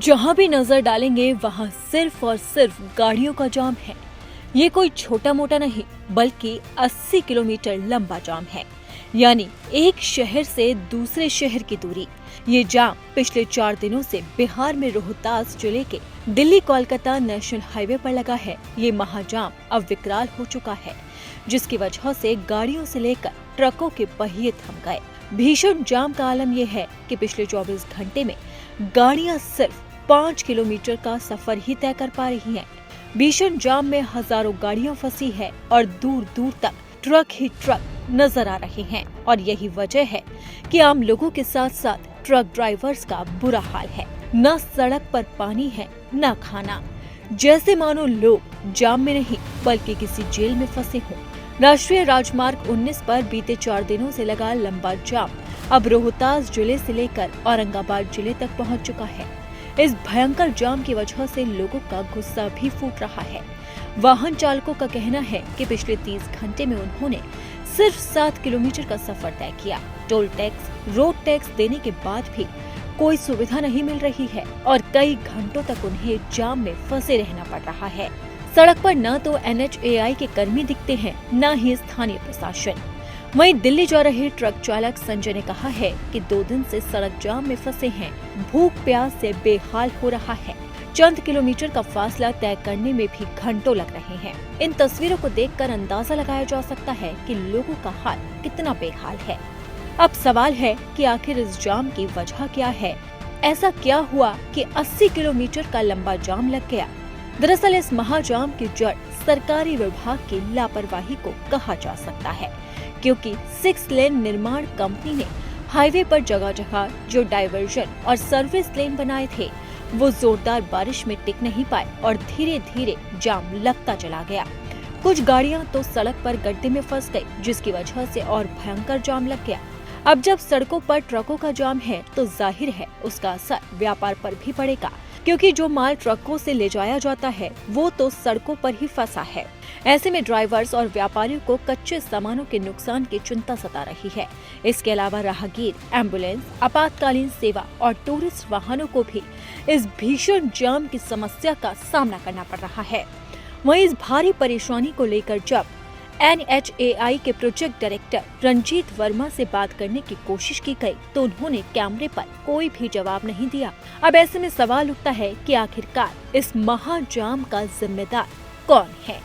जहाँ भी नजर डालेंगे वहाँ सिर्फ और सिर्फ गाड़ियों का जाम है। ये कोई छोटा मोटा नहीं बल्कि 80 किलोमीटर लंबा जाम है, यानी एक शहर से दूसरे शहर की दूरी। ये जाम पिछले 4 दिनों से बिहार में रोहतास जिले के दिल्ली कोलकाता नेशनल हाईवे पर लगा है। ये महाजाम अब विकराल हो चुका है, जिसकी वजह से गाड़ियों से लेकर ट्रकों के पहिए थम गए। भीषण जाम का आलम यह है कि पिछले 24 घंटे में गाड़ियां सिर्फ 5 किलोमीटर का सफर ही तय कर पा रही हैं। भीषण जाम में हजारों गाड़ियां फंसी है और दूर दूर तक ट्रक ही ट्रक नजर आ रहे हैं। और यही वजह है कि आम लोगों के साथ साथ ट्रक ड्राइवर्स का बुरा हाल है। न सड़क पर पानी है न खाना, जैसे मानो लोग जाम में नहीं बल्कि किसी जेल में फंसे हों। राष्ट्रीय राजमार्ग 19 पर बीते 4 दिनों से लगा लंबा जाम अब रोहतास जिले से लेकर औरंगाबाद जिले तक पहुंच चुका है। इस भयंकर जाम की वजह से लोगों का गुस्सा भी फूट रहा है। वाहन चालकों का कहना है कि पिछले 30 घंटे में उन्होंने सिर्फ 7 किलोमीटर का सफर तय किया। टोल टैक्स, रोड टैक्स देने के बाद भी कोई सुविधा नहीं मिल रही है और कई घंटों तक उन्हें जाम में फंसे रहना पड़ रहा है। सड़क पर न तो NHAI के कर्मी दिखते हैं न ही स्थानीय प्रशासन। वहीं दिल्ली जा रहे ट्रक चालक संजय ने कहा है कि 2 दिन से सड़क जाम में फंसे हैं। भूख प्यास से बेहाल हो रहा है। चंद किलोमीटर का फासला तय करने में भी घंटों लग रहे हैं। इन तस्वीरों को देखकर अंदाजा लगाया जा सकता है कि लोगों का हाल कितना बेहाल है। अब सवाल है कि आखिर इस जाम की वजह क्या है? ऐसा क्या हुआ कि 80 किलोमीटर का लंबा जाम लग गया? दरअसल इस महाजाम की जड़ सरकारी विभाग की लापरवाही को कहा जा सकता है, क्योंकि 6 लेन निर्माण कंपनी ने हाईवे पर जगह जगह जो डाइवर्जन और सर्विस लेन बनाए थे, वो जोरदार बारिश में टिक नहीं पाए और धीरे धीरे जाम लगता चला गया। कुछ गाड़ियां तो सड़क पर गड्ढे में फंस गई, जिसकी वजह से और भयंकर जाम लग गया। अब जब सड़कों पर ट्रकों का जाम है तो जाहिर है उसका असर व्यापार पर भी पड़ेगा, क्योंकि जो माल ट्रकों से ले जाया जाता है वो तो सड़कों पर ही फंसा है। ऐसे में ड्राइवर्स और व्यापारियों को कच्चे सामानों के नुकसान की चिंता सता रही है। इसके अलावा राहगीर, एम्बुलेंस, आपातकालीन सेवा और टूरिस्ट वाहनों को भी इस भीषण जाम की समस्या का सामना करना पड़ रहा है। वहीं इस भारी परेशानी को लेकर जब NHAI के प्रोजेक्ट डायरेक्टर रंजीत वर्मा से बात करने की कोशिश की गई तो उन्होंने कैमरे पर कोई भी जवाब नहीं दिया। अब ऐसे में सवाल उठता है कि आखिरकार इस महाजाम का जिम्मेदार कौन है?